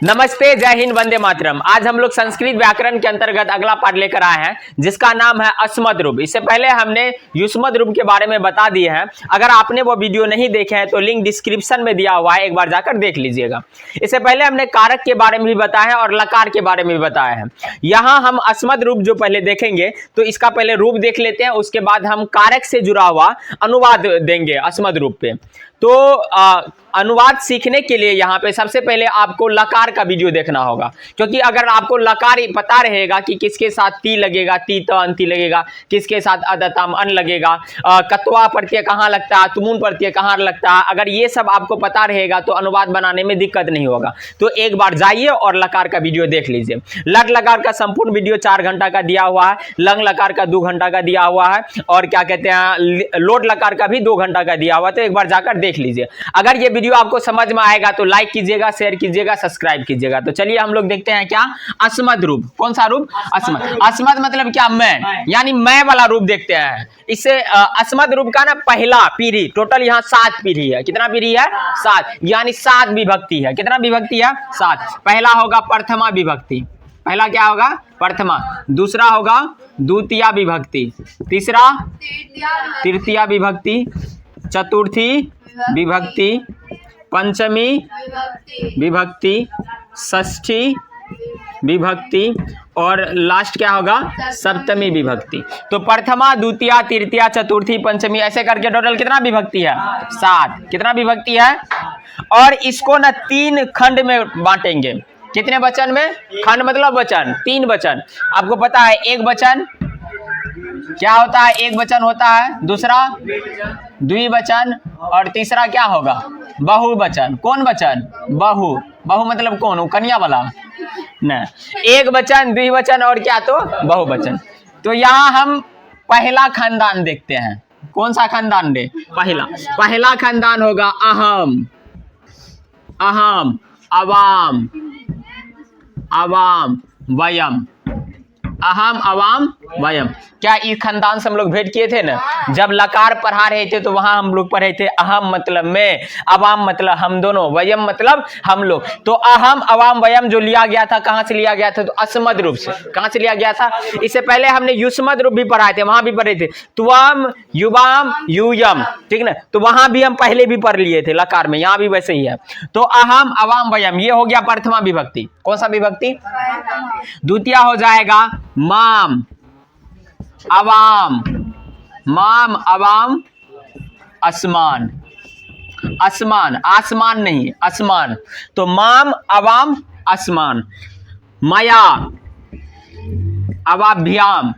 नमस्ते, जय हिंद, वंदे मातरम। आज हम लोग संस्कृत व्याकरण के अंतर्गत अगला पाठ लेकर आए हैं जिसका नाम है अस्मद रूप। इससे पहले हमने युष्मद रूप के बारे में बता दिए हैं। अगर आपने वो वीडियो नहीं देखे हैं तो लिंक डिस्क्रिप्शन में दिया हुआ है, एक बार जाकर देख लीजिएगा। इससे पहले हमने कारक के बारे में भी बताया है और लकार के बारे में भी बताया है। यहाँ हम अस्मद रूप जो पहले देखेंगे तो इसका पहले रूप देख लेते हैं, उसके बाद हम कारक से जुड़ा हुआ अनुवाद देंगे अस्मद रूप पे। तो अनुवाद सीखने के लिए यहाँ पे सबसे पहले आपको लकार का वीडियो देखना होगा, क्योंकि अगर आपको लकार पता रहेगा कि किसके साथ ती लगेगा, ती त अंति लगेगा, किसके साथ अदतम अन लगेगा, कत्वा प्रत्यय कहाँ लगता है, तुमुन प्रत्यय कहाँ लगता है, अगर ये सब आपको पता रहेगा तो अनुवाद बनाने में दिक्कत नहीं होगा। तो एक बार जाइए और लकार का वीडियो देख लीजिए। लट लकार का संपूर्ण वीडियो 4 घंटा का दिया हुआ है, लंग लकार का 2 घंटा का दिया हुआ है, और क्या कहते हैं लोट लकार का भी 2 घंटा का दिया हुआ है। तो एक बार जाकर देख लीजिए। अगर ये वीडियो आपको समझ में आएगा तो लाइक कीजिएगा, शेयर कीजिएगा, सब्सक्राइब कीजिएगा। तो चलिए हम लोग देखते हैं क्या अस्मद रूप। कौन सा रूप? अस्मद। अस्मद मतलब क्या? मैं, यानी मैं वाला रूप देखते हैं। इससे अस्मद रूप का ना पहला पीढ़ी, टोटल यहाँ 7 पीढ़ी है। कितना पीढ़ी है? 7, यानी 7 विभक्ति है। कितना विभक्ति है? 7। पहला होगा प्रथमा विभक्ति। पहला क्या होगा? प्रथमा। दूसरा होगा द्वितीया विभक्ति। तीसरा तृतीया विभक्ति। चतुर्थी विभक्ति। पंचमी विभक्ति। षष्ठी विभक्ति। और लास्ट क्या होगा? सप्तमी विभक्ति। तो प्रथमा, द्वितीया, तृतीया, चतुर्थी, पंचमी, ऐसे करके टोटल कितना विभक्ति है? 7। कितना विभक्ति है? और इसको ना 3 खंड में बांटेंगे। कितने वचन में? खंड मतलब वचन, 3 वचन। आपको पता है एक वचन क्या होता है? एक वचन होता है। दूसरा द्विवचन, और तीसरा क्या होगा? बहुवचन। कौन वचन? बहु। बहु मतलब कौन? कन्या वाला नहीं। एक वचन, द्विवचन और क्या? तो बहुवचन। तो यहाँ हम पहला खानदान देखते हैं। कौन सा खानदान दे? पहला खानदान होगा अहम। अहम, अवाम, अवाम, वयम। अहम, अवाम, वयम। क्या इस खानदान से हम लोग भेंट किए थे ना? जब लकार पढ़ा रहे थे तो वहां हम लोग पढ़े थे अहम मतलब मैं, अवाम मतलब हम दोनों, वयम मतलब हम लोग। तो अहम, अवाम, वयम जो लिया गया था, कहां से लिया गया था? तो अस्मद रूप से। कहां से लिया गया था? इससे पहले हमने युष्मद रूप भी पढ़ाए थे, वहां भी पढ़े थे त्वम, युवाम, यूयम। ठीक ना? तो वहां भी हम पहले भी पढ़ लिए थे लकार में, यहां भी वैसे ही है। तो अहम, अवाम, वयम ये हो गया प्रथमा विभक्ति। कौन सा विभक्ति? द्वितीय हो जाएगा माम, अवाम। माम, अवाम, असमान। असमान, आसमान नहीं, असमान। तो माम, अवाम, असमान। मया, अवाभ्याम।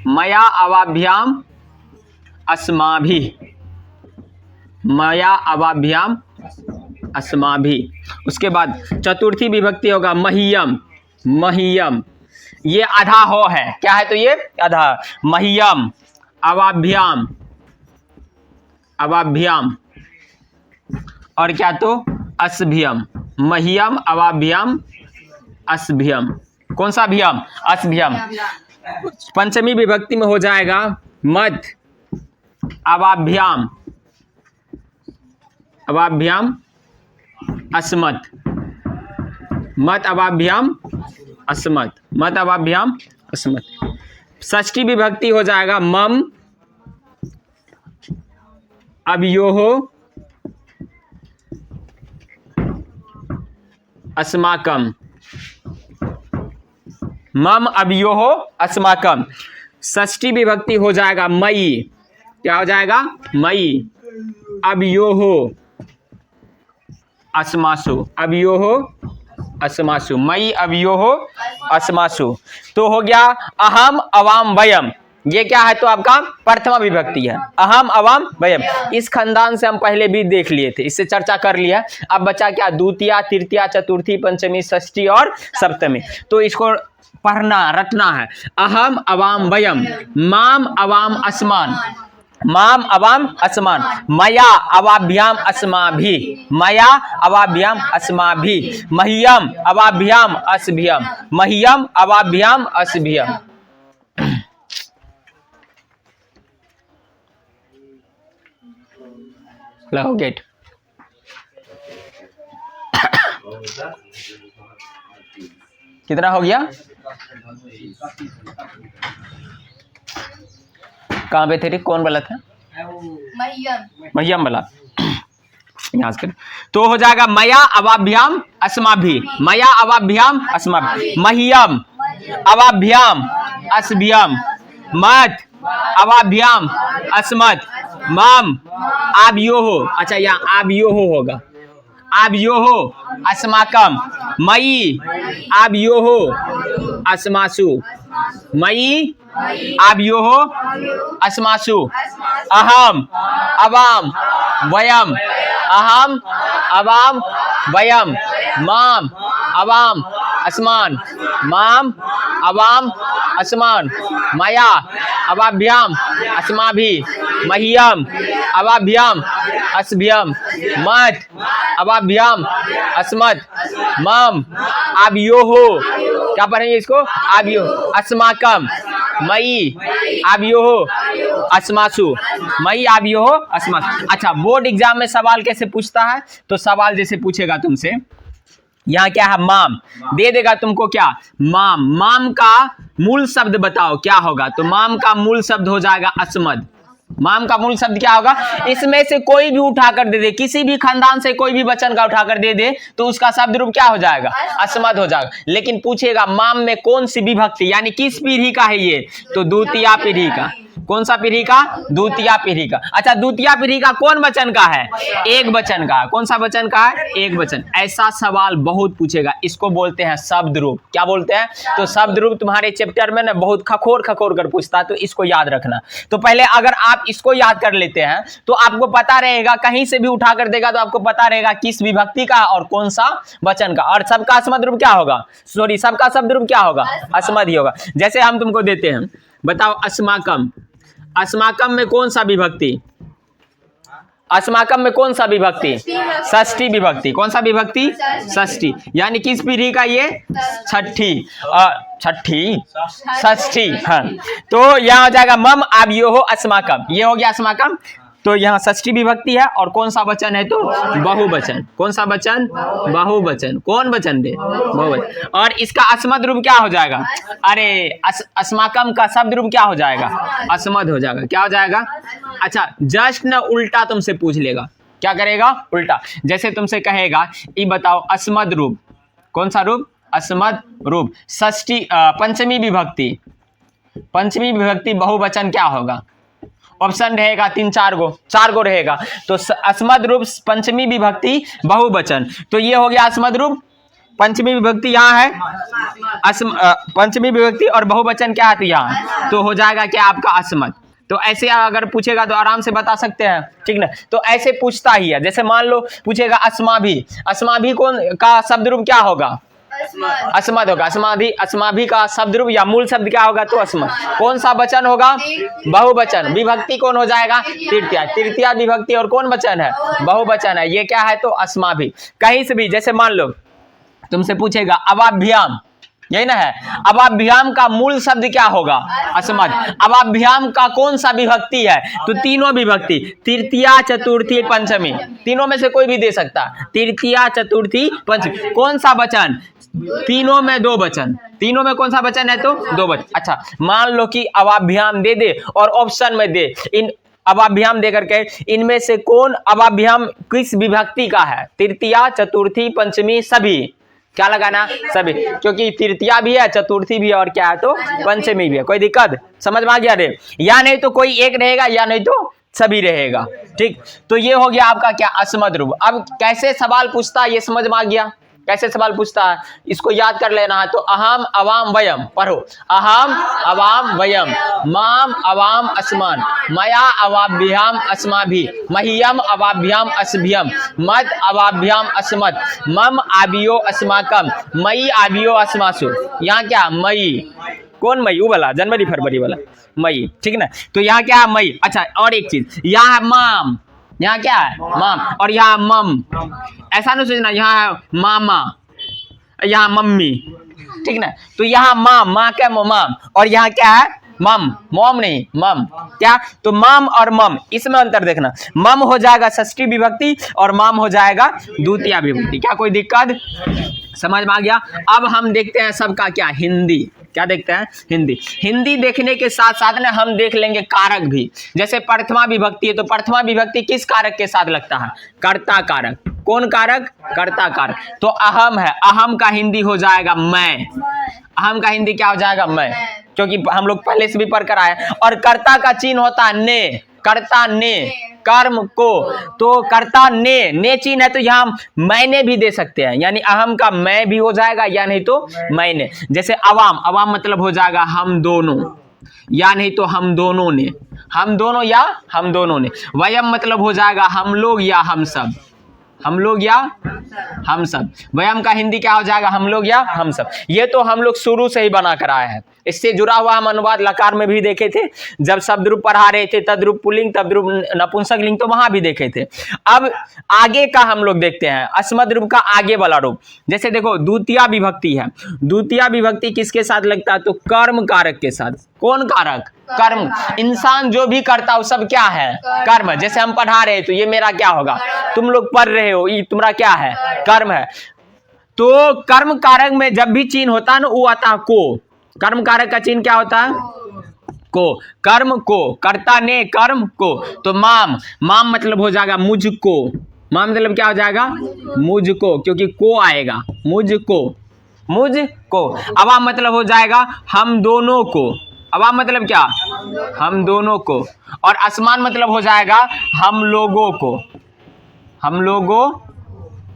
मया, अवाभ्याम, अस्माभि। मया, अवाभ्याम, अस्माभि। उसके बाद चतुर्थी विभक्ति होगा मह्यम। मह्यम ये आधा हो है। क्या है? तो ये आधा। मह्यम, अवाभ्याम, अवाभ्याम, और क्या? तो अस्भ्यम। मह्यम, अवाभ्याम, अस्भ्यम। कौन सा भ्यम? अस्भ्यम। पंचमी विभक्ति में हो जाएगा मद, अवाभ्याम, अवाभ्याम, अस्मत्। मत, अवाभ्याम, अस्मत्। मत, अवाभ्याम, अस्मत्। षष्ठी विभक्ति हो जाएगा मम, अवयोहो, अस्माकम। मम, अवयोहो, अस्माकम। षष्ठी विभक्ति हो जाएगा मई। क्या हो जाएगा? मई, अवयोहो, अस्मासु। अवयोहो, अस्मासु। मई, अवयोहो, अस्मासु। तो हो गया अहम, अवाम, वयम। ये क्या है? तो आपका प्रथमा विभक्ति है। अहम, अवाम, वयम। इस खानदान से हम पहले भी देख लिए थे, इससे चर्चा कर लिया। अब बचा क्या? द्वितीया, तृतीया, चतुर्थी, पंचमी, षष्ठी और सप्तमी। तो इसको पढ़ना, रटना है। अहम, अवाम, वयम। माम, अवाम, असमान। माम, अवाम, असमान। मया, अवाभ्याम, अस्माभि। मया, अवाभ्याम, अस्माभि। मह्यम, अवाभ्याम, अस्भ्यम। मह्यम, अवाभ्याम, अस्भ्यम। गेट कितना हो गया? कहाँ पे थे? कौन वाला था? मह्यम वाला। यहाँ से तो हो जाएगा मया अवाभ्याम अस्माभि, मया अवाभ्याम अस्माभि, मह्यम अवाभ्याम अस्भ्यम, मत अवाभ्याम अस्मत्, मम आभ्योहो, अच्छा यहाँ आभ्योहो होगा, आभ्योहो अस्माकम, मयि आभ्योहो अस्मासु, मयि आभ्योहो अस्मासु, अहम अवाम वयम, अहम अवाम वयम, माम अवाम अस्मान, माम अवाम अस्मान, मया अवाभ्याम अस्माभि, मह्यम अवाभ्याम अस्भ्यम, मत अवाभ्याम अस्मत्, मम आभ्योहो, क्या पढ़ेंगे इसको? आभ्यो, अस्माकम, मयि आभ्योहो अस्मासु, मयि आभ्योहो अस्मासु। अच्छा, बोर्ड एग्जाम में सवाल कैसे पूछता है? तो सवाल जैसे पूछेगा तुमसे, यहाँ क्या है? माम दे देगा तुमको, क्या? माम। माम का मूल शब्द बताओ क्या होगा? तो माम का मूल शब्द हो जाएगा अस्मद। माम का मूल शब्द क्या होगा? इसमें से कोई भी उठाकर दे दे, किसी भी खानदान से कोई भी वचन का उठाकर दे दे तो उसका शब्द रूप क्या हो जाएगा? अस्मद हो जाएगा। लेकिन पूछेगा माम में कौन सी विभक्ति, यानी किस पीढ़ी का है ये? तो द्वितीय पीढ़ी का। कौन सा पीढ़ी का? द्वितीय पीढ़ी का। अच्छा, द्वितीय पीढ़ी का कौन वचन का है? एक वचन का। कौन सा वचन का है? एक वचन। ऐसा सवाल बहुत पूछेगा, इसको बोलते हैं शब्द रूप। क्या बोलते हैं? तो शब्द रूप तुम्हारे चैप्टर में ना बहुत खखोर खखोर कर पूछता है, तो इसको याद रखना। तो पहले अगर आप इसको याद कर लेते हैं तो आपको पता रहेगा, कहीं से भी उठा कर देगा तो आपको पता रहेगा किस विभक्ति का और कौन सा वचन का। और सबका अस्मद रूप क्या होगा? सॉरी, सबका शब्द रूप क्या होगा? अस्मद ही होगा। जैसे हम तुमको देते हैं, बताओ अस्माकम। अस्माकम में कौन सा विभक्ति? अस्माकम में कौन सा विभक्ति? षष्ठी विभक्ति। कौन सा विभक्ति? षष्ठी। यानी किस पीढ़ी का ये? छठी। छठी, षष्ठी। हाँ, तो यहाँ हो जाएगा मम आभ्योहो अस्माकम। ये हो गया अस्माकम। तो यहाँ षष्ठी विभक्ति है और कौन सा वचन है? तो बहुवचन। कौन सा वचन? बहुवचन। कौन वचन दे? बहुवचन। और इसका अस्मद रूप क्या हो जाएगा? अरे अस्माकम का शब्द रूप क्या हो जाएगा? अस्मद हो जाएगा। क्या हो जाएगा? अच्छा, जस्ट न उल्टा तुमसे पूछ लेगा। क्या करेगा? उल्टा। जैसे तुमसे कहेगा, ये बताओ अस्मद रूप। कौन सा रूप? अस्मद रूप। षष्ठी पंचमी विभक्ति। पंचमी विभक्ति बहुवचन क्या होगा? ऑप्शन रहेगा 3-4 गो, 4 गो रहेगा। तो अस्मद रूप पंचमी विभक्ति बहुवचन। तो ये हो गया अस्मद रूप। पंचमी विभक्ति यहाँ है, पंचमी विभक्ति और बहुवचन क्या है? तो यहाँ तो हो जाएगा क्या आपका? अस्मद। तो ऐसे अगर पूछेगा तो आराम से बता सकते हैं, ठीक ना? तो ऐसे पूछता ही है। जैसे मान लो पूछेगा अस्माभि। अस्माभि कौन का शब्द रूप क्या होगा? अस्मद होगा। अस्माभि का शब्द रूप या मूल शब्द क्या होगा? तो अस्मद। कौन सा वचन होगा? बहुवचन। विभक्ति कौन हो जाएगा? तृतीया। तृतीया विभक्ति और कौन वचन है? बहुवचन है। ये क्या है? तो अस्माभि। कहीं से भी, जैसे मान लो तुमसे पूछेगा अवाभ्याम, यही ना है? अवाभ्याम का मूल शब्द क्या होगा? अस्मद। अवाभ्याम का कौन सा विभक्ति है? तो तीनों विभक्ति, तृतीया चतुर्थी पंचमी। तीनों में से कोई भी दे सकता। तृतीया चतुर्थी पंचमी। कौन सा वचन? तीनों में 2 वचन। तीनों में कौन सा वचन है? तो 2 वचन। अच्छा, मान लो कि अवाभ्याम दे दे और ऑप्शन में दे इन अवाभ्याम दे करके, इनमें से कौन अवाभ्याम किस विभक्ति का है? तृतीया चतुर्थी पंचमी सभी। क्या लगाना? सभी। क्योंकि तृतीया भी है, चतुर्थी भी है और क्या है? तो पंचमी भी है। कोई दिक्कत? समझ में आ गया रे? या नहीं तो कोई एक रहेगा या नहीं तो सभी रहेगा। ठीक, तो ये हो गया आपका क्या? अस्मद रूप। अब कैसे सवाल पूछता है ये समझ में आ गया? कैसे सवाल पूछता है इसको याद कर लेना है। तो अहम अवाम वयम, पढ़ो। अहम अवाम वयम, माम अवाम अस्मान, मया अवाभ्याम अस्माभि, मह्यम अवाभ्याम अस्भ्यम, मद अवाभ्याम अस्मत्, मम आभ्यो अस्माकम, मई आभ्यो अस्मासु। यहाँ क्या? मई। कौन मई? वो वाला जनवरी फरवरी वाला मई, ठीक ना? तो यहाँ क्या है? मई। अच्छा, और एक चीज, यहाँ है माम। यहाँ क्या है? माम। और यहाँ मम। ऐसा नहीं सोचना यहाँ है मामा, यहाँ मम्मी, ठीक ना? तो यहाँ माम, माँ क्या? माम। और यहाँ क्या है? मम, मोम नहीं, मम। क्या? तो मम और मम, इसमें अंतर देखना। मम हो जाएगा षष्ठी विभक्ति और मम हो जाएगा द्वितीय विभक्ति। क्या कोई दिक्कत? समझ में आ गया? अब हम देखते हैं सबका क्या, हिंदी। क्या देखते हैं? हिंदी। हिंदी देखने के साथ साथ ना हम देख लेंगे कारक भी। जैसे प्रथमा विभक्ति है तो प्रथमा विभक्ति किस कारक के साथ लगता है? कर्ता कारक। कौन कारक? कर्ता कारक। तो अहम है, अहम का हिंदी हो जाएगा मैं। अहम का हिंदी क्या हो जाएगा? मैं, क्योंकि हम लोग पहले से भी पढ़ कर आए। और कर्ता का चिन्ह होता है ने, कर्ता ने, कर्म को। तो कर्ता ने चिन्ह है तो यहाँ मैंने भी दे सकते हैं, यानी अहम का मैं भी हो जाएगा या नहीं तो मैंने। जैसे अवाम, अवाम मतलब हो जाएगा हम दोनों, या नहीं तो हम दोनों ने, हम दोनों या हम दोनों ने। वयम मतलब हो जाएगा हम लोग या हम सब, हम लोग या हम सब। वयम का हिंदी क्या हो जाएगा? हम लोग या हम सब। ये तो हम लोग शुरू से ही बना कर आए हैं। इससे जुड़ा हुआ हम अनुवाद लकार में भी देखे थे, जब शब्द रूप पढ़ा रहे थे, तद्रूप पुल्लिंग तद्रूप नपुंसक लिंग, तो वहां भी देखे थे। अब आगे का हम लोग देखते हैं, अस्मद रूप का आगे वाला रूप। जैसे देखो द्वितीय विभक्ति है, द्वितीय विभक्ति किसके साथ लगता है? तो कर्म कारक के साथ। कौन कारक? कर्म। इंसान जो भी करता है वो सब क्या है? कर्म। जैसे हम पढ़ा रहे तो ये मेरा क्या होगा? तुम लोग पढ़ रहे हो, ये तुम्हारा क्या है? कर्म है। तो कर्म कारक में जब भी चिन्ह होता है ना, वो आता है को। कर्म कारक का चिन्ह क्या होता है? को। कर्म को, कर्ता ने कर्म को। तो माम, माम मतलब हो जाएगा मुझको। माम मतलब क्या हो जाएगा? मुझको, क्योंकि को आएगा, मुझको, मुझको। अवा मतलब हो जाएगा हम दोनों को। अवा मतलब क्या? हम दोनों को। और असमान मतलब हो जाएगा हम लोगों को, हम लोगों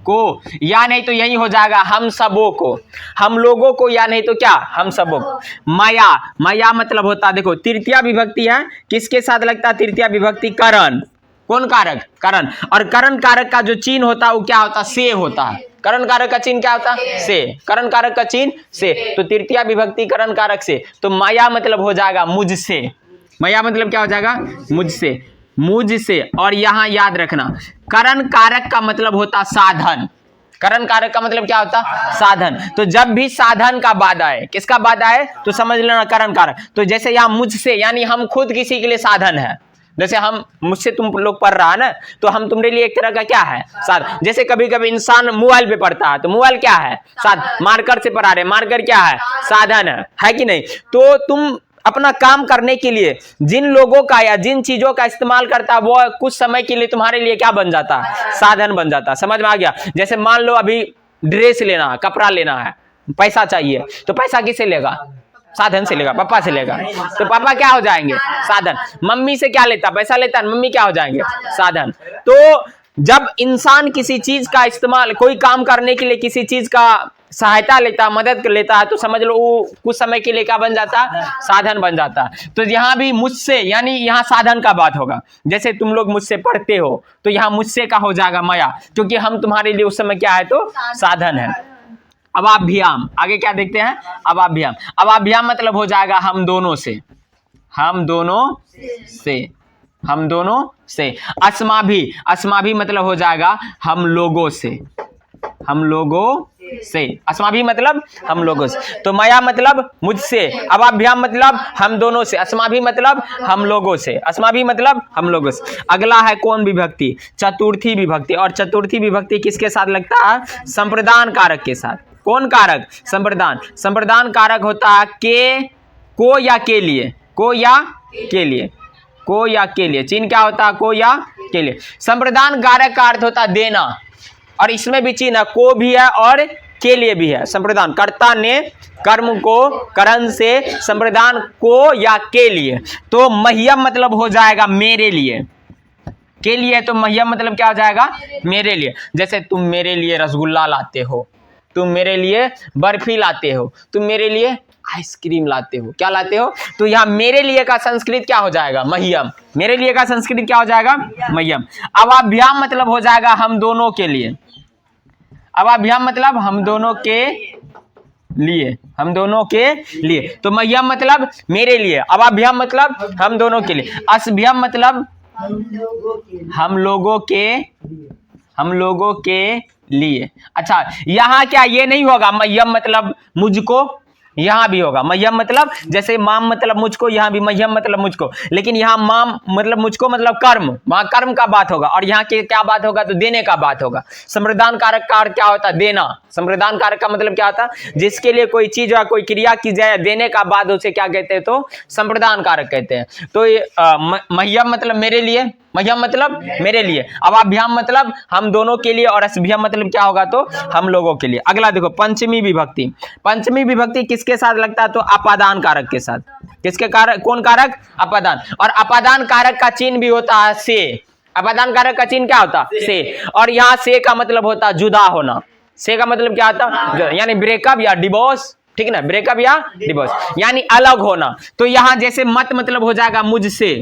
को, या नहीं तो यही हो जाएगा हम सबों को, हम लोगों को, या नहीं तो क्या? हम सबों को। माया, माया मतलब होता है, देखो तृतीय विभक्ति है, किसके साथ लगता है? तृतीय विभक्ति करण। कौन कारक? करण। और करण कारक का जो चिन्ह होता है वो क्या होता है? से होता है। करण कारक का चिन्ह क्या होता है? से। करण कारक का चिन्ह से। तो तृतीय विभक्ति करण कारक से। तो माया मतलब हो जाएगा मुझसे। माया मतलब क्या हो जाएगा? मुझसे, मुझसे। और यहां याद रखना, करण कारक का मतलब होता साधन। करण कारक का मतलब क्या होता? साधन। तो जब भी साधन का बाद आए, किसका बाद आए तो समझ लेना करण कारक। तो जैसे यहाँ मुझसे, यानी हम खुद किसी के लिए साधन है। जैसे हम, मुझसे तुम लोग पढ़ रहा है ना, तो हम तुम्हारे लिए एक तरह का क्या है? साधन। जैसे कभी कभी इंसान मोबाइल पे पढ़ता है तो मोबाइल क्या है? साधन। मार्कर से पढ़ा रहे, मार्कर क्या है? साधन है कि नहीं? तो तुम अपना काम करने के लिए जिन लोगों का या जिन चीजों का इस्तेमाल करता है वो कुछ समय के लिए तुम्हारे लिए क्या बन जाता है? साधन बन जाता है। समझ में आ गया? जैसे मान लो अभी ड्रेस लेना है, कपड़ा लेना है, पैसा चाहिए, तो पैसा किससे लेगा? साधन से लेगा, पापा से लेगा। तो पापा क्या हो जाएंगे? साधन। मम्मी से क्या लेता? पैसा लेता, मम्मी क्या हो जाएंगे? साधन। तो जब इंसान किसी चीज का इस्तेमाल, कोई काम करने के लिए किसी चीज का सहायता लेता, मदद लेता है, तो समझ लो वो कुछ समय के लिए क्या बन जाता है? साधन बन जाता है। तो यहाँ भी मुझसे, यानी यहाँ साधन का बात होगा। जैसे तुम लोग मुझसे पढ़ते हो तो यहाँ मुझसे का हो जाएगा माया, क्योंकि हम तुम्हारे लिए उस समय क्या है? तो साधन है। अवाभ्याम, आगे क्या देखते हैं? अवाभ्याम। अवाभ्याम मतलब हो जाएगा हम दोनों से, हम दोनों से, हम दोनों से। अस्माभि, अस्माभि मतलब हो जाएगा हम लोगों से, हम लोगों से। अस्माभि मतलब हम लोगों से। तो माया मतलब मुझसे, अवाभ्याम मतलब हम दोनों से, अस्माभि मतलब हम लोगों से, अस्माभि मतलब हम लोगों से। अगला है कौन विभक्ति? चतुर्थी विभक्ति। और चतुर्थी विभक्ति किसके साथ लगता है? संप्रदान कारक के साथ। कौन कारक? संप्रदान। संप्रदान कारक होता है के, को या के लिए, को या के लिए, को या के लिए। चिन्ह क्या होता है? को या के लिए। संप्रदान कारक का अर्थ होता है देना, और इसमें भी चिन्ह को भी है और के लिए भी है। संप्रदान, कर्ता ने कर्म को करण से, संप्रदान को या के लिए। तो मह्यम मतलब हो जाएगा मेरे लिए, के लिए। तो मह्यम मतलब क्या हो जाएगा? मेरे लिए। जैसे तुम मेरे लिए रसगुल्ला लाते हो, तुम मेरे लिए बर्फी लाते हो, तुम मेरे लिए आइसक्रीम लाते हो, क्या लाते हो? तो यहाँ मेरे लिए का संस्कृत क्या हो जाएगा? मह्यम। मेरे लिए का संस्कृत क्या हो जाएगा? मह्यम। अवाभ्याम मतलब हो जाएगा हम दोनों के लिए। अवाभ्याम मतलब हम दोनों के लिए, हम दोनों के लिए। तो मह्यम मतलब मेरे लिए, अवाभ्याम मतलब हम दोनों के लिए, अस्भ्यम मतलब हम लोगों के, हम लोगों के लिए। अच्छा, यहाँ क्या ये नहीं होगा मह्यम मतलब मुझको, यहाँ भी होगा मह्यम मतलब जैसे माम मतलब मुझको, यहाँ भी मह्यम मतलब मुझको, लेकिन यहाँ माम मतलब मुझको मतलब कर्म, वहां कर्म का बात होगा, और यहाँ के क्या बात होगा तो देने का बात होगा। संप्रदान कारक का अर्थ क्या होता है? देना। संप्रदान कारक का मतलब क्या होता है? जिसके लिए कोई चीज या कोई क्रिया की जाए देने का बाद उसे क्या कहते हैं? तो संप्रदान कारक कहते हैं। तो ये मह्यम मतलब मेरे लिए, मह्यम मतलब मेरे लिए, अवाभ्याम मतलब हम दोनों के लिए, और अस्भ्यम मतलब क्या होगा? तो हम लोगों के लिए। अगला देखो पंचमी विभक्ति। पंचमी विभक्ति किसके साथ लगता है? तो अपादान कारक के साथ। किसके कारक? कौन कारक? अपादान। और अपादान कारक का चिन्ह भी होता है से। अपादान कारक का चिन्ह क्या होता? से। और यहाँ से का मतलब होता है जुदा होना। से का मतलब क्या होता? यानी ब्रेकअप या डिवोर्स, ठीक ना, ब्रेकअप या डिवोर्स यानी अलग होना। तो यहाँ जैसे मत मतलब हो जाएगा मुझसे,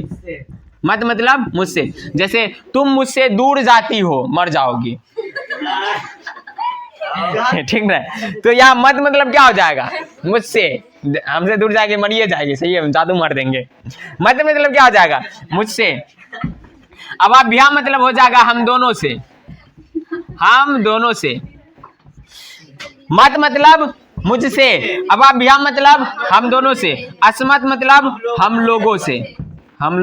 मत मतलब मुझसे, जैसे तुम मुझसे दूर जाती हो मर जाओगी, ठीक ना। तो यहाँ मत मतलब क्या हो जाएगा? मुझसे, हमसे दूर जाएगी मरिए जाएगी, सही है, जादू मार देंगे। मत मतलब क्या हो जाएगा? मुझसे। अब अभ्याम मतलब हो जाएगा हम दोनों से, हम दोनों से। मत मतलब मुझसे, अब अभ्याम मतलब हम दोनों से, अस्मत मतलब हम लोगों से, हम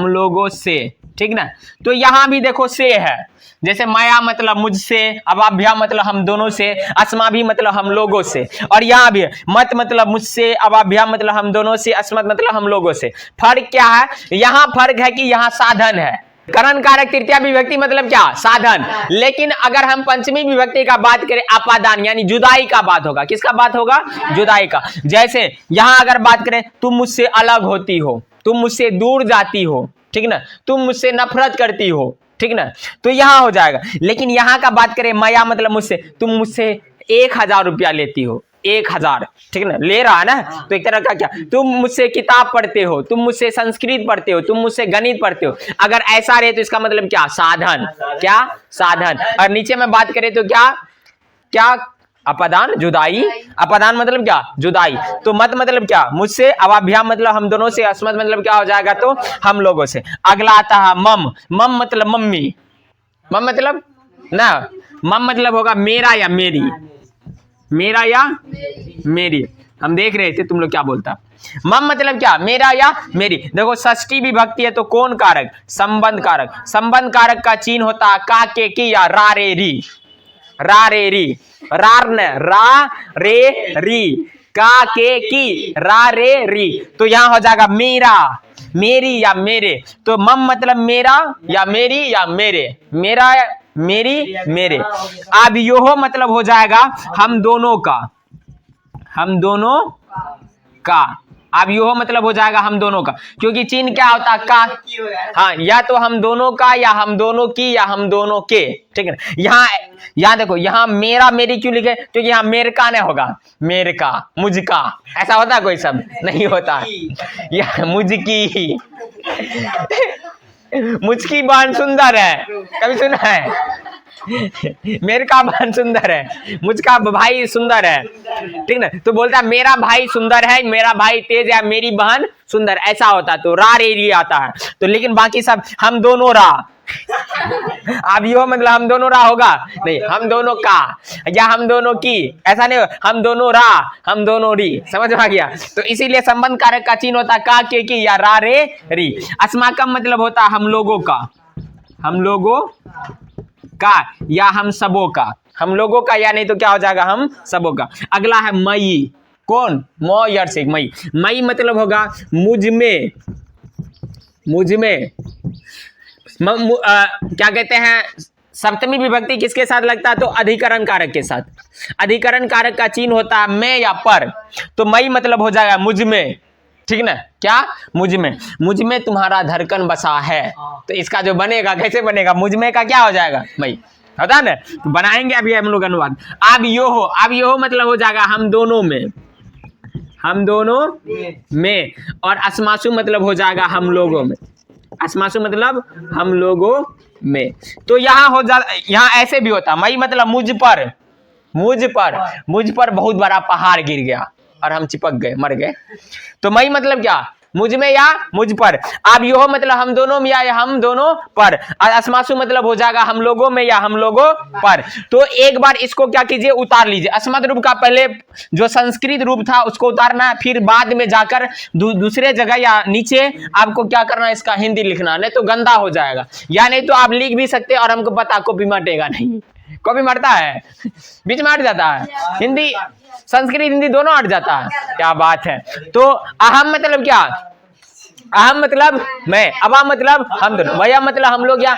लोगों से, ठीक ना। तो यहां भी देखो से है, जैसे माया मतलब मुझसे, अवाभ्या मतलब हम दोनों से, अस्मा भी मतलब हम लोगों से, और यहाँ भी मत मतलब मुझसे, अवाभ्या मतलब हम दोनों से, अस्मत मतलब हम लोगों से। फर्क क्या है? यहाँ फर्क है कि यहाँ साधन है। करण कारक तृतीया विभक्ति मतलब क्या? साधन। लेकिन अगर हम पंचमी विभक्ति का बात करें, अपादान यानी जुदाई का बात होगा। किसका बात होगा? जुदाई का। जैसे यहां अगर बात करें, तुम मुझसे अलग होती हो, तुम मुझसे दूर जाती हो, ठीक ना, तुम मुझसे नफरत करती हो, ठीक ना, तो यहां हो जाएगा। लेकिन यहां का बात करें, माया मतलब मुझसे, तुम मुझसे 1000 रुपया लेती हो, 1000, ठीक ना, ले रहा है ना, तो एक तरह का क्या, तुम मुझसे किताब पढ़ते हो, तुम मुझसे संस्कृत पढ़ते हो, तुम मुझसे गणित पढ़ते हो। अगर ऐसा रहे तो इसका मतलब क्या? साधन। क्या? साधन। और नीचे में बात करें तो क्या? क्या? अपादान, जुदाई। अपादान मतलब क्या? जुदाई। तो मत मतलब क्या? मुझसे, अवाभ्याम मतलब हम दोनों से, अस्मत मतलब क्या हो जाएगा? तो हम लोगों से। अगला आता है मम। मम मतलब मम्मी। मम मतलब ना, मम मतलब होगा मेरा या मेरी, मेरा या मेरी। हम देख रहे थे तुम लोग क्या बोलता। मम मतलब क्या? मेरा या मेरी। देखो षष्ठी विभक्ति है तो कौन कारक? संबंध कारक। संबंध कारक का चिन्ह होता है का, के, की या रा रे री। रा रे री, रार ने, रा रे री, का, के, की, रा रे री। तो यहां हो जाएगा मेरा, मेरी या मेरे। तो मम मतलब मेरा या मेरी या मेरे, मेरा, मेरी, मेरे। अब यो मतलब हो जाएगा हम दोनों का, हम दोनों का। अब यो मतलब हो जाएगा हम दोनों का, क्योंकि चिन्ह क्या होता है? का। हाँ, या तो हम दोनों का, या हम दोनों की, या हम दोनों के, ठीक है ना। यहाँ देखो, यहाँ मेरा मेरी क्यों लिखे? क्योंकि यहाँ मेरे का नहीं होगा, मेरे का, मुझका, ऐसा होता है कोई शब्द? नहीं होता। यह मुझकी, मुझकी बहन सुंदर है, कभी सुना है? मेरे का बहन सुंदर है, मुझका भाई सुंदर है, ठीक ना। तो बोलता है मेरा भाई सुंदर है, मेरा भाई तेज है, मेरी बहन सुंदर, ऐसा होता। तो रा रे री आता है। तो लेकिन बाकी सब हम दोनों रा। अब यो मतलब हम दोनों रा होगा? नहीं, हम दोनों का या हम दोनों की, ऐसा नहीं, हम दोनों रा, हम दोनों री। समझ में आ गया? तो इसीलिए संबंध कारक का चिन्ह होता है का, के, की या रा रे री। अस्माकम मतलब होता है हम लोगों का, हम लोगों का या हम सबों का, हम लोगों का, या नहीं तो क्या हो जाएगा? हम सबों का। अगला है मई। कौन? मो यार से मई। मई मतलब होगा मुझ में, मुझ में। क्या कहते हैं? सप्तमी विभक्ति किसके साथ लगता है? तो अधिकरण कारक के साथ। अधिकरण कारक का चिन्ह होता है मैं या पर। तो मई मतलब हो जाएगा मुझ में, ठीक ना। क्या? मुझ में। मुझ में तुम्हारा धड़कन बसा है। तो इसका जो बनेगा, कैसे बनेगा? मुझ में का क्या हो जाएगा? मई होता है ना। तो बनाएंगे अभी हम लोग अनुवाद। अब यो हो, अब यो मतलब हो जाएगा हम दोनों में, हम दोनों में। और अस्मासु मतलब हो जाएगा हम लोगों में, अस्मासु मतलब हम लोगों में। तो यहाँ हो जा, यहाँ ऐसे भी होता। मई मतलब मुझ पर, मुझ पर, मुझ पर बहुत बड़ा पहाड़ गिर गया और हम चिपक गए, मर गए। तो मई मतलब क्या? मुझ में या मुझ पर। अब यो मतलब हम दोनों में या हम दोनों पर। अस्मासु मतलब हो जाएगा हम लोगों में या हम लोगों पर। तो एक बार इसको क्या कीजिए, उतार लीजिए। अस्मत् रूप का पहले जो संस्कृत रूप था उसको उतारना है, फिर बाद में जाकर दूसरे जगह या नीचे आपको क्या करना है, इसका हिंदी लिखना, नहीं तो गंदा हो जाएगा। या नहीं तो आप लिख भी सकते और हमको पता कॉपी मटेगा नहीं। कॉपी मरता है, बीच में हट जाता है, हिंदी संस्कृत हिंदी दोनों हट जाता है। क्या बात है। तो अहम मतलब क्या, अहम मतलब मैं, अवा मतलब हम दोनों, वया मतलब हम लोग, या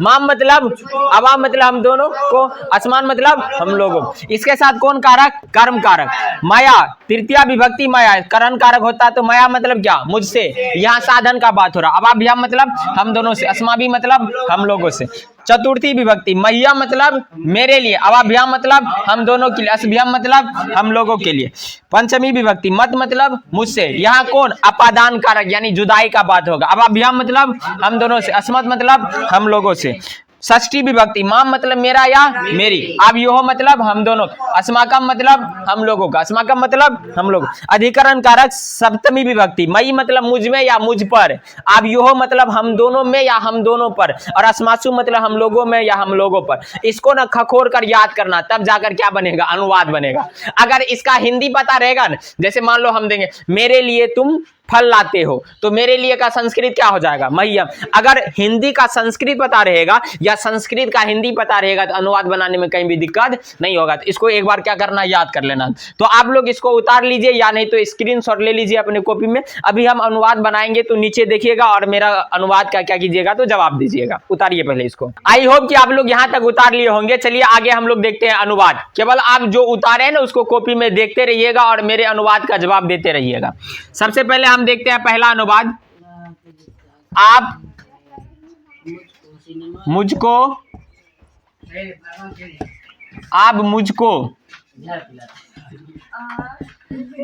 माम मतलब अवा मतलब हम दोनों को, असमान मतलब हम लोगों। इसके साथ कौन कारक, कर्म कारक। माया तृतीया विभक्ति माया करण कारक होता है। तो माया मतलब क्या, मुझसे, यहाँ साधन का बात हो रहा। अवाभ्याम मतलब हम दोनों से, अस्माभि मतलब हम लोगों से। चतुर्थी विभक्ति मह्या मतलब मेरे लिए, अवाभ्याम मतलब हम दोनों के लिए, असभ्याम मतलब हम लोगों के लिए। पंचमी विभक्ति मत मतलब मुझसे, यहाँ कौन, अपादान कारक यानी जुदाई का बात होगा। अवाभ्याम मतलब हम दोनों से, अस्मत् मतलब हम लोगों से। षष्ठी विभक्ति माम मतलब मेरा या मेरी, अब यो मतलब हम दोनों, अस्माकम मतलब हम लोगों का, अस्माकम मतलब हम लोग। अधिकरण कारक सप्तमी विभक्ति मई मतलब मुझ में या मुझ पर, अब यो मतलब हम दोनों में या हम दोनों पर, और अस्मासु मतलब हम लोगों में या हम लोगों पर। इसको ना खखोर कर याद करना, तब जाकर क्या बनेगा, अनुवाद बनेगा। अगर इसका हिंदी पता रहेगा ना, जैसे मान लो हम देंगे मेरे लिए तुम फल लाते हो, तो मेरे लिए का संस्कृत क्या हो जाएगा, मह्यम। अगर हिंदी का संस्कृत पता रहेगा या संस्कृत का हिंदी पता रहेगा तो अनुवाद बनाने में कहीं भी दिक्कत नहीं होगा। तो इसको एक बार क्या करना, याद कर लेना। तो आप लोग इसको उतार लीजिए या नहीं तो स्क्रीनशॉट ले लीजिए अपने कॉपी में। अभी हम अनुवाद बनाएंगे तो नीचे देखिएगा और मेरा अनुवाद का क्या कीजिएगा, तो जवाब दीजिएगा। उतारिए पहले इसको। आई होप कि आप लोग यहां तक उतार लिए होंगे। चलिए आगे हम लोग देखते हैं अनुवाद। केवल आप जो उतारे हैं ना उसको कॉपी में देखते रहिएगा और मेरे अनुवाद का जवाब देते रहिएगा। सबसे पहले हम देखते हैं पहला अनुवाद। आप मुझको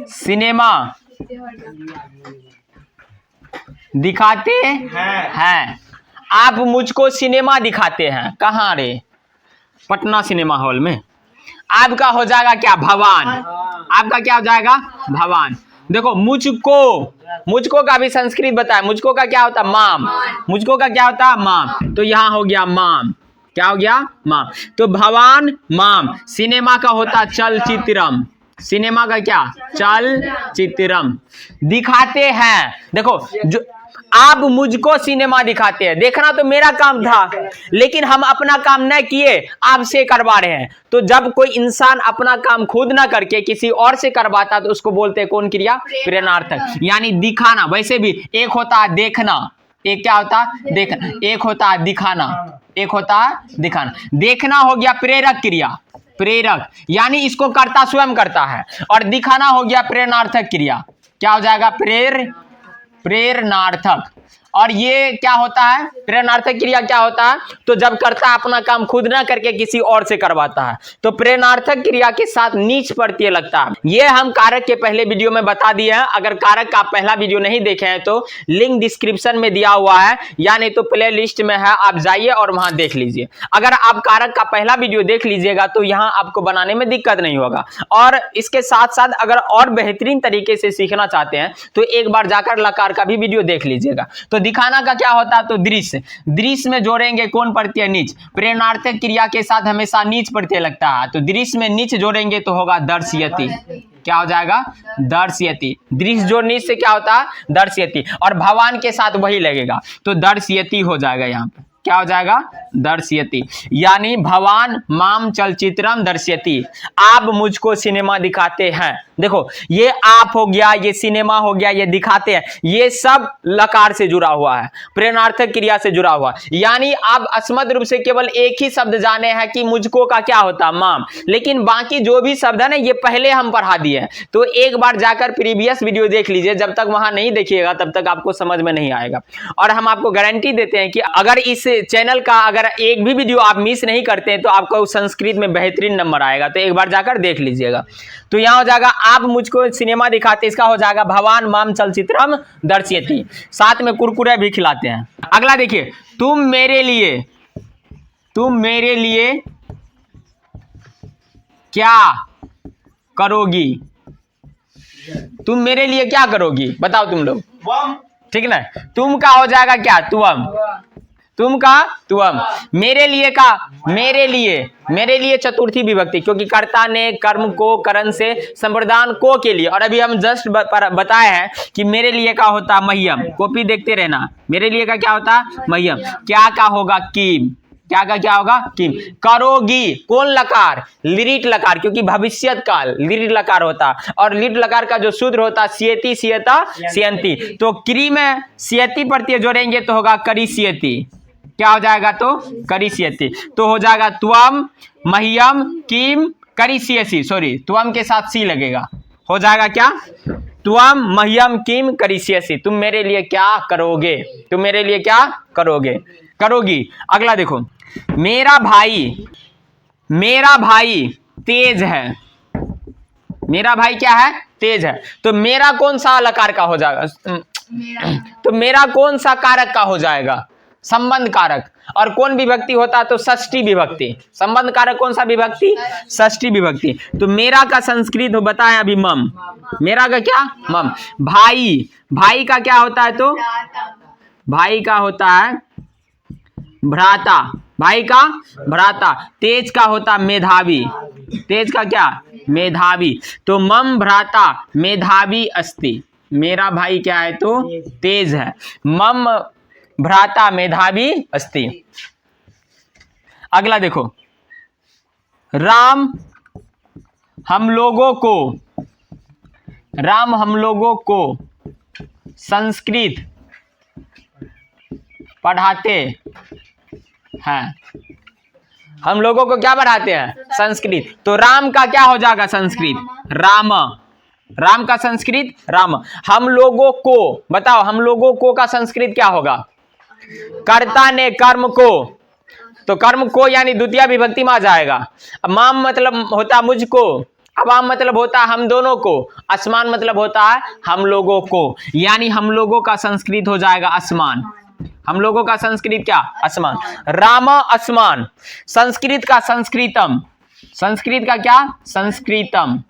सिनेमा दिखाते हैं। आप मुझको सिनेमा दिखाते हैं। कहाँ रे, पटना सिनेमा हॉल में। आपका हो जाएगा क्या, भवान। आपका क्या हो जाएगा, भवान। देखो मुझको का भी संस्कृत बताया, मुझको का क्या होता है, माम। मुझको का क्या होता है, माम। तो यहां हो गया माम, क्या हो गया, माम। तो भवान माम। सिनेमा का होता चलचित्रम, सिनेमा का क्या, चलचित्रम। दिखाते हैं, देखो जो आप मुझको सिनेमा दिखाते हैं, देखना तो मेरा काम था, लेकिन हम अपना काम न किए, आपसे करवा रहे हैं। तो जब कोई इंसान अपना काम खुद ना करके किसी और से करवाता तो उसको बोलते हैं कौन क्रिया, प्रेरणार्थक, यानी दिखाना। वैसे भी एक होता है देखना, एक क्या होता है, देखना। एक होता है दिखाना, एक होता है दिखाना। देखना हो गया प्रेरक क्रिया, प्रेरक यानी इसको करता स्वयं करता है, और दिखाना हो गया प्रेरणार्थक क्रिया। क्या हो जाएगा, प्रेरणार्थक। और ये क्या होता है, प्रेरणार्थक क्रिया क्या होता है, तो जब कर्ता अपना काम खुद ना करके किसी और से करवाता है। तो प्रेरणार्थक क्रिया के साथ नीच प्रत्यय लगता है। ये हम कारक के पहले वीडियो में बता दिए हैं। अगर कारक का पहला वीडियो नहीं देखे हैं तो लिंक डिस्क्रिप्शन में दिया हुआ है, या नहीं तो प्ले लिस्ट में है, आप जाइए और वहां देख लीजिए। अगर आप कारक का पहला वीडियो देख लीजिएगा तो यहाँ आपको बनाने में दिक्कत नहीं होगा। और इसके साथ साथ अगर और बेहतरीन तरीके से सीखना चाहते हैं तो एक बार जाकर लकार का भी वीडियो देख लीजिएगा। तो दिखाना का क्या होता है, तो दृश्य, दृश्य में जोड़ेंगे कौन प्रत्यय, नीच। प्रेरणार्थक क्रिया के साथ हमेशा नीच प्रत्यय लगता है, तो दृश्य में नीच जोड़ेंगे तो होगा दर्शयति। क्या हो जाएगा, दर्शयति। दृश्य जो नीच से क्या होता है, दर्शयति। और भगवान के साथ वही लगेगा तो दर्शयति हो जाएगा। यहाँ पे क्या हो जाएगा, दर्शयति, यानी भवान माम चलचित्रम दर्शयति। आप मुझको सिनेमा दिखाते हैं। देखो ये आप हो गया, ये सिनेमा हो गया, ये दिखाते हैं, ये सब लकार से जुड़ा हुआ है, प्रेरणार्थक क्रिया से जुड़ा हुआ है। यानी आप अस्मत् रूप से केवल एक ही शब्द जाने हैं कि मुझको का क्या होता है, माम, लेकिन बाकी जो भी शब्द है ना ये पहले हम पढ़ा दिए हैं। तो एक बार जाकर प्रीवियस वीडियो देख लीजिए, जब तक वहां नहीं देखिएगा तब तक आपको समझ में नहीं आएगा। और हम आपको गारंटी देते हैं कि अगर इस चैनल का अगर एक भी वीडियो आप मिस नहीं करते हैं तो आपको संस्कृत में बेहतरीन नंबर आएगा। तो एक बार जाकर देख लीजिएगा। तो यहां हो जाएगा आप मुझको सिनेमा दिखाते, इसका हो जाएगा भवान माम चलचित्रम दर्शयति। साथ में कुरकुरे भी खिलाते हैं। अगला देखिए, तुम मेरे लिए क्या करोगी। तुम मेरे लिए क्या करोगी, बताओ तुम लोग। ठीक ना। तुम का हो जाएगा क्या, तुम। तुम का तुम। मेरे लिए का मेरे लिए चतुर्थी विभक्ति, क्योंकि कर्ता ने कर्म को करण से संप्रदान को के लिए। और अभी हम जस्ट बताए हैं कि मेरे लिए का होता मह्यम, कॉपी देखते रहना। मेरे लिए का क्या होता मह्यम, क्या का होगा किम, क्या होगा किम। करोगी कौन लकार, लिरिट लकार, क्योंकि भविष्यत काल लिरिट लकार होता, और लिट लकार का जो सूत्र होता सियति सियता सियंती। तो क्री में सियति प्रत्यय जोड़ेंगे तो होगा करिष्यति, क्या हो जाएगा तो करिष्यति। तो हो जाएगा त्वम मह्यम किम करिष्यसि, सॉरी त्वम के साथ सी लगेगा, हो जाएगा क्या त्वम मह्यम किम करिष्यसि, तुम मेरे लिए क्या करोगे, तुम मेरे लिए क्या करोगे करोगी। अगला देखो, मेरा भाई तेज है, मेरा भाई क्या है तेज है। तो मेरा कौन सा अलकार का हो जाएगा, तो मेरा कौन सा कारक का हो जाएगा, संबंध कारक। और कौन विभक्ति होता है तो षष्ठी विभक्ति। संबंध कारक कौन सा विभक्ति, षष्ठी विभक्ति। तो मेरा का संस्कृत हो बताया अभी मम, मेरा का क्या मम। भाई का क्या होता है तो भाई का होता है भ्राता, भाई का भ्राता। तेज का होता मेधावी, तेज का क्या मेधावी। तो मम भ्राता मेधावी अस्ति, मेरा भाई क्या है तो तेज है, मम भ्राता मेधावी अस्ति। अगला देखो, राम हम लोगों को संस्कृत पढ़ाते हैं, हम लोगों को क्या पढ़ाते हैं संस्कृत। तो राम का क्या हो जाएगा संस्कृत राम, राम का संस्कृत राम। हम लोगों को बताओ, हम लोगों को का संस्कृत क्या होगा, कर्ता ने कर्म को, तो कर्म को यानी द्वितीय विभक्ति में आ जाएगा। माम मतलब होता मुझको, अवाम मतलब होता हम दोनों को, असमान मतलब होता है हम लोगों को, यानी हम लोगों का संस्कृत हो जाएगा असमान। हम लोगों का संस्कृत क्या असमान, राम असमान। संस्कृत का संस्कृतम, संस्कृत का क्या संस्कृतम,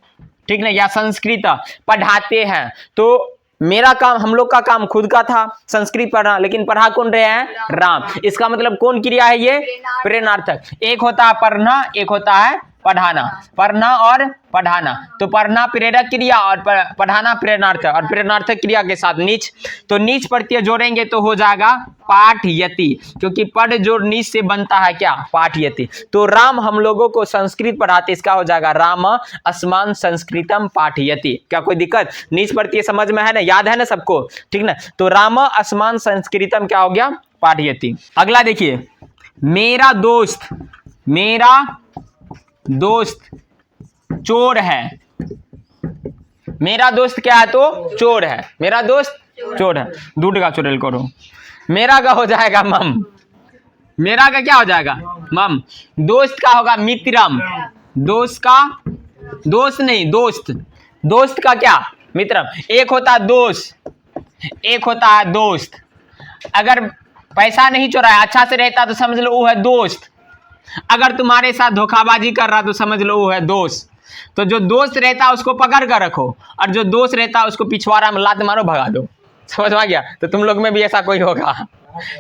ठीक ना, या संस्कृत पढ़ाते हैं। तो मेरा काम, हम लोग का काम खुद का था संस्कृत पढ़ना, लेकिन पढ़ा कौन रहे हैं राम। इसका मतलब कौन क्रिया है ये प्रेरणार्थक। एक होता है पढ़ना, एक होता है पढ़ाना, पढ़ना और पढ़ाना। तो पढ़ना प्रेरक क्रिया और पढ़ाना प्रेरणार्थक, और प्रेरणार्थक क्रिया के साथ नीच, तो नीच प्रत्यय जोड़ेंगे तो हो जाएगा पाठयति, क्योंकि पढ़ जो नीच से बनता है क्या पाठयति। तो राम हम लोगों को संस्कृत पढ़ाते, इसका हो जाएगा राम अस्मान संस्कृतम पाठयति। क्या कोई दिक्कत, नीच प्रत्यय समझ में है ना, याद है ना सबको, ठीक ना। तो राम अस्मान संस्कृतम क्या हो गया पाठयति। अगला देखिए, मेरा दोस्त चोर है, मेरा दोस्त क्या है तो चोर है, मेरा दोस्त चोर है। दूध का चोरेल करो, मेरा का हो जाएगा मम, मेरा का क्या हो जाएगा मम। दोस्त का होगा मित्रम, दोस्त का दोस्त नहीं दोस्त, दोस्त का क्या मित्रम। एक होता है दोस्त, एक होता है दोस्त। अगर पैसा नहीं चोराया अच्छा से रहता तो समझ लो वो है दोस्त, अगर तुम्हारे साथ धोखाबाजी कर रहा तो समझ लो वो है दोस्त। तो जो दोस्त रहता है उसको पकड़ कर रखो, और जो दोस्त रहता है उसको पिछवाड़ा में लात मारो भगा दो, समझ में आ गया। तो तुम लोग में भी ऐसा कोई होगा,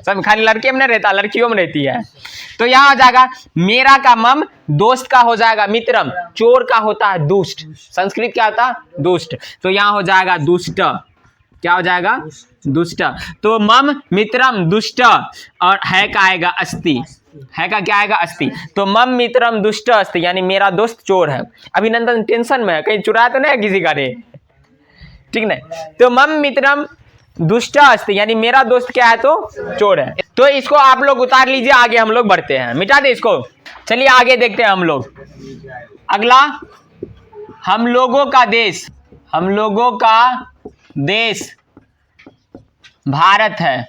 सब खाली लड़के में नहीं रहता, लड़कियों में रहती है। तो यहाँ हो जाएगा मेरा का मम, दोस्त का हो जाएगा मित्रम, चोर का होता है दुष्ट, संस्कृत क्या होता है दुष्ट। तो यहाँ हो जाएगा दुष्ट, क्या हो जाएगा दुष्ट। तो मम मित्रम दुष्ट, और है का आएगा अस्ति, है का क्या आएगा अस्ति। तो मम मित्रम दुष्ट अस्ति, यानी मेरा दोस्त चोर है। अभिनंदन टेंशन में है, कहीं चुराया तो नहीं किसी का रे, ठीक ना। तो मम मित्रम दुष्ट अस्ति, यानी मेरा दोस्त क्या है तो चोर है। तो इसको आप लोग उतार लीजिए, आगे हम लोग बढ़ते हैं, मिटा दे इसको। चलिए आगे देखते हैं हम लोग। अगला, हम लोगों का देश, हम लोगों का देश भारत है,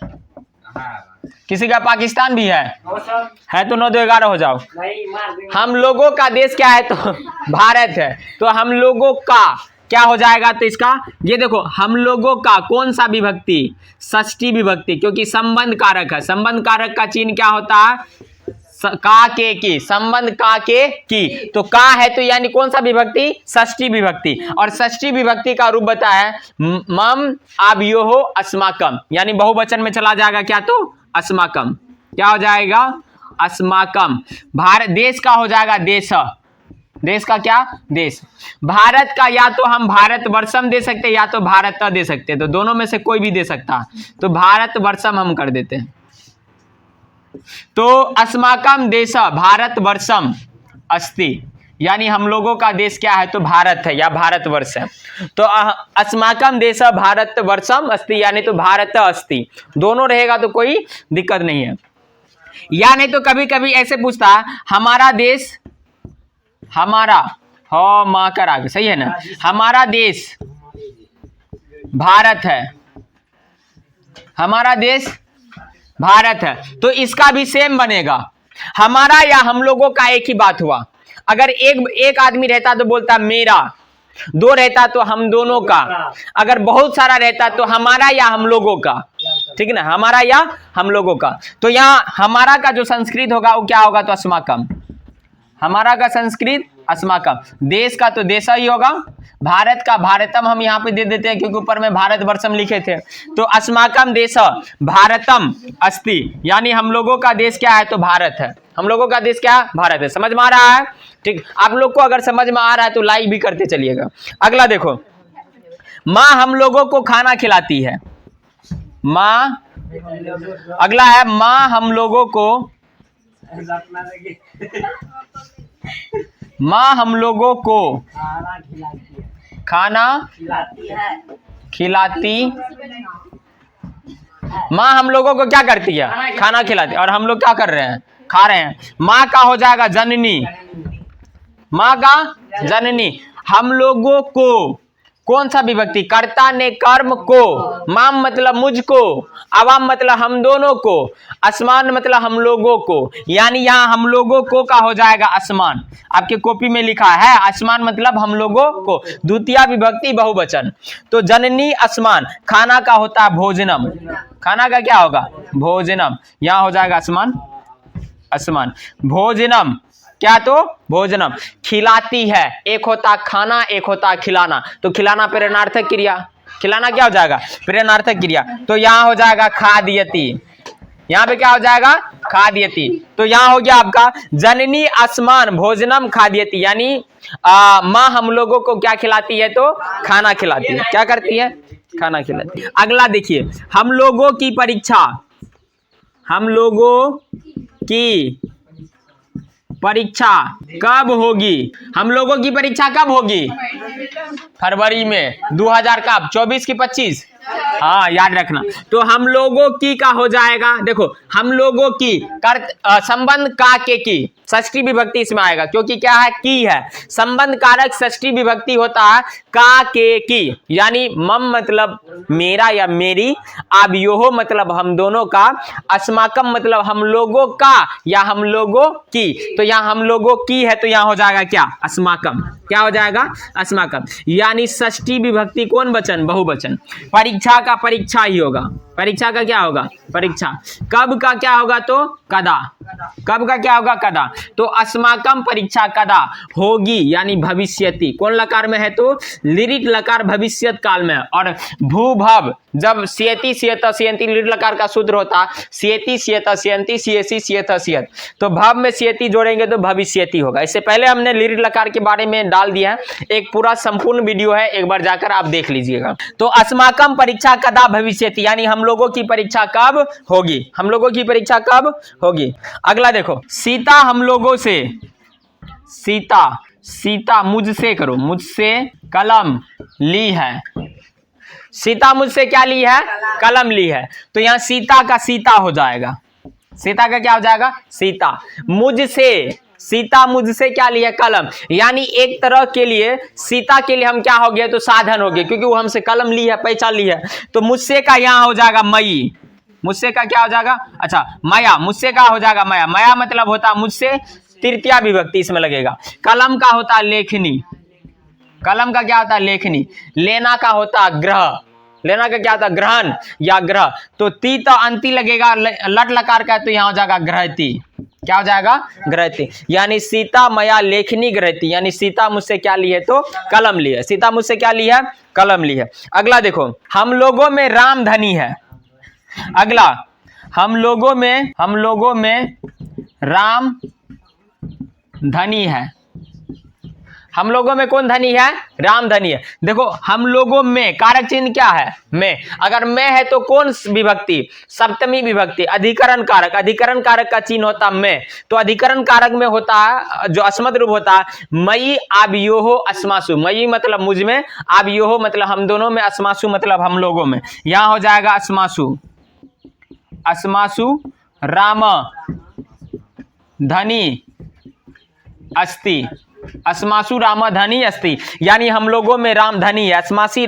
किसी का पाकिस्तान भी है तो 9 2 11 हो जाओ। हम लोगों का देश क्या है तो भारत है। तो हम लोगों का क्या हो जाएगा तो इसका, ये देखो हम लोगों का कौन सा विभक्ति षष्ठी विभक्ति, क्योंकि संबंध कारक है। संबंध कारक का चिन्ह क्या होता है का के की, संबंध का के की, तो का है तो यानी कौन सा विभक्ति, षष्ठी विभक्ति, और षष्ठी विभक्ति का रूप बताया है मम आभ्योहो अस्माकम, यानी बहुवचन में चला जाएगा क्या, तो अस्माकम, क्या हो जाएगा, अस्माकम। भारत देश का हो जाएगा देश, देश का क्या, देश। भारत का या तो हम भारत वर्षम दे सकते हैं या तो भारत दे सकते हैं, तो दोनों में से कोई भी दे सकता, तो भारत वर्षम हम कर देते हैं। तो अस्माकम देश भारत वर्षम अस्ति, यानी हम लोगों का देश क्या है, तो भारत है या भारतवर्ष है। तो अस्माकम देश भारत वर्षम अस्ति, यानी तो भारत अस्ति, दोनों रहेगा तो कोई दिक्कत नहीं है। या नहीं तो कभी कभी ऐसे पूछता है हमारा देश, हमारा हो माँ कर आगे, सही है ना, हमारा देश भारत है, हमारा देश भारत है, तो इसका भी सेम बनेगा, हमारा या हम लोगों का एक ही बात हुआ। अगर एक आदमी रहता तो बोलता मेरा, दो रहता तो हम दोनों का, अगर बहुत सारा रहता तो हमारा या हम लोगों का, ठीक है ना, हमारा या हम लोगों का। तो यहाँ हमारा का जो संस्कृत होगा वो क्या होगा, तो अस्माकम, हमारा का संस्कृत अस्माकम, देश का तो देश ही होगा, भारत का भारतम हम यहाँ पे दे देते हैं क्योंकि ऊपर में भारत वर्षम लिखे थे, तो अस्माकम देश भारतम अस्ति, यानी हम लोगों का देश क्या है, तो भारत है, हम लोगों का देश क्या, भारत है। समझ में आ रहा है, ठीक। आप लोग को अगर समझ में आ रहा है तो लाइक भी करते चलिएगा। अगला देखो, माँ हम लोगों को खाना खिलाती है, माँ, अगला है माँ हम लोगों को, माँ हम लोगों को खाना खिलाती, माँ हम लोगों को क्या करती है, खाना खिलाती, और हम लोग क्या कर रहे हैं, खा रहे हैं। माँ का हो जाएगा जननी, माँ का जननी, हम लोगों को कौन सा विभक्ति, कर्ता ने कर्म को, माम मतलब मुझको, अवाम मतलब हम दोनों को, आसमान मतलब हम लोगों को, यानी यहाँ हम लोगों को का हो जाएगा आसमान, आपके कॉपी में लिखा है आसमान मतलब हम लोगों को, द्वितीय विभक्ति बहुवचन। तो जननी आसमान, खाना का होता है भोजनम, खाना का क्या होगा, भोजनम, यहाँ हो जाएगा आसमान, आसमान, भोजनम क्या, तो भोजनम। खिलाती है, एक होता खाना एक होता खिलाना, तो खिलाना प्रेरणार्थक क्रिया, खिलाना क्या हो जाएगा, प्रेरणार्थक क्रिया, तो यहाँ हो जाएगा खादयति, यहाँ पे क्या हो जाएगा, खादयति। तो यहाँ हो गया आपका जननी आसमान भोजनम खादयति, यानी माँ हम लोगों को क्या खिलाती है, तो खाना खिलाती है, क्या करती है, खाना खिलाती है। अगला देखिए, हम लोगों की परीक्षा, हम लोगों की परीक्षा कब होगी, हम लोगों की परीक्षा कब होगी, फरवरी में 2000 कब, 24 की 25, हाँ याद रखना। तो हम लोगों की का हो जाएगा, देखो हम लोगों की संबंध का के की, षष्ठी विभक्ति इसमें आएगा क्योंकि क्या है, की है, संबंध कारक षष्ठी विभक्ति होता है का के की, यानी मम मतलब मेरा या मेरी, आभ्योहो मतलब हम दोनों का, अस्माकम मतलब हम लोगों का या हम लोगों की, तो यहाँ हम लोगों की है तो यहाँ हो जाएगा क्या, अस्माकम, क्या हो जाएगा, अस्माकम, यानी षष्ठी विभक्ति कौन वचन, बहुवचन। परीक्षा का परीक्षा ही होगा, परीक्षा का क्या होगा, परीक्षा। कब का क्या होगा, तो कदा, कब का क्या होगा, कदा। तो अस्माकम परीक्षा कदा होगी, यानी भविष्यति, कौन लकार में है, तो लिरिट लकार भविष्यत काल में, और भूभव जब सियति सियत सियंती लिरिट लकार का सूत्र होता सियति सियत सियंती सियसी सियत सियत, तो भव में सियति जोड़ेंगे तो भविष्यति होगा। इससे पहले हमने लिरिट लकार के बारे में डाल दिया है, एक पूरा संपूर्ण वीडियो है, एक बार जाकर आप देख लीजिएगा। तो अस्माकम परीक्षा कदा भविष्यति, यानी हम लोगों की परीक्षा कब होगी, हम लोगों की परीक्षा कब होगी। अगला देखो, सीता हम लोगों से, सीता, सीता मुझसे करो, मुझसे कलम ली है, सीता मुझसे क्या ली है, कलम ली है, तो यहाँ सीता का सीता हो जाएगा, सीता का क्या हो जाएगा, सीता। मुझसे, सीता मुझसे क्या ली है, कलम, यानी एक तरह के लिए सीता के लिए हम क्या हो गए, तो साधन हो गए, क्योंकि वो हमसे कलम ली है, पहचान ली है। तो मुझसे का यहाँ हो जाएगा मई, मुझसे का क्या हो जाएगा, अच्छा माया, मुझसे का हो जाएगा माया, माया मतलब होता मुझसे, तृतीया विभक्ति इसमें लगेगा। कलम का होता लेखनी, कलम का क्या होता है, लेखनी। लेना का होता ग्रह, लेना का क्या होता है, ग्रहण या ग्रह। तो ती तो अंति लगेगा, लट लकार का, तो यहाँ हो जाएगा ग्रहती। क्या हो जाएगा, ग्रहती। यानी सीता मया लेखनी ग्रहती, यानी सीता मुझसे क्या ली है, तो कलम ली है। सीता मुझसे क्या ली है, कलम ली है। अगला देखो, हम लोगों में राम धनी है। अगला, हम लोगों में राम धनी है। हम लोगों में कौन धनी है, राम धनी है। देखो हम लोगों में कारक चिन्ह क्या है, में। अगर में है तो कौन विभक्ति, सप्तमी विभक्ति, अधिकरण कारक। अधिकरण कारक का चिन्ह होता में, तो अधिकरण कारक में होता है जो अस्मत् रूप होता है, मई आबियोहो अस्मासु। मई मतलब मुझ में, आबियोहो मतलब हम दोनों में, अस्मासु मतलब हम लोगों में। यहां हो जाएगा अस्मासु, अस्मासु राम धनी अस्ति, अस्मासु राम धनी अस्ति। यानी हम लोगों में राम धनी है,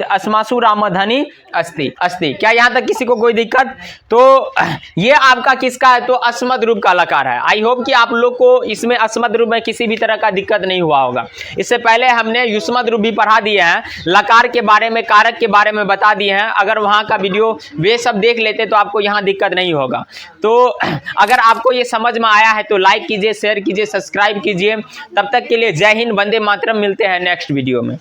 अस्मासु राम धनी अस्ति। अस्ति क्या यहां तक किसी को कोई दिक्कत? तो ये आपका किसका है, तो अस्मत् रूप का लकार है। आई होप कि आप लोग को इसमें अस्मत् रूप में किसी भी तरह का दिक्कत नहीं हुआ होगा। इससे पहले हमने युष्मत् रूप भी पढ़ा दिए हैं, लकार के बारे में, कारक के बारे में बता दिए हैं। अगर वहां का वीडियो वे सब देख लेते तो आपको यहाँ दिक्कत नहीं होगा। तो अगर आपको ये समझ में आया है तो लाइक कीजिए, शेयर कीजिए, सब्सक्राइब कीजिए। तब तक के लिए जय हिंद, वंदे मातरम। मिलते हैं नेक्स्ट वीडियो में।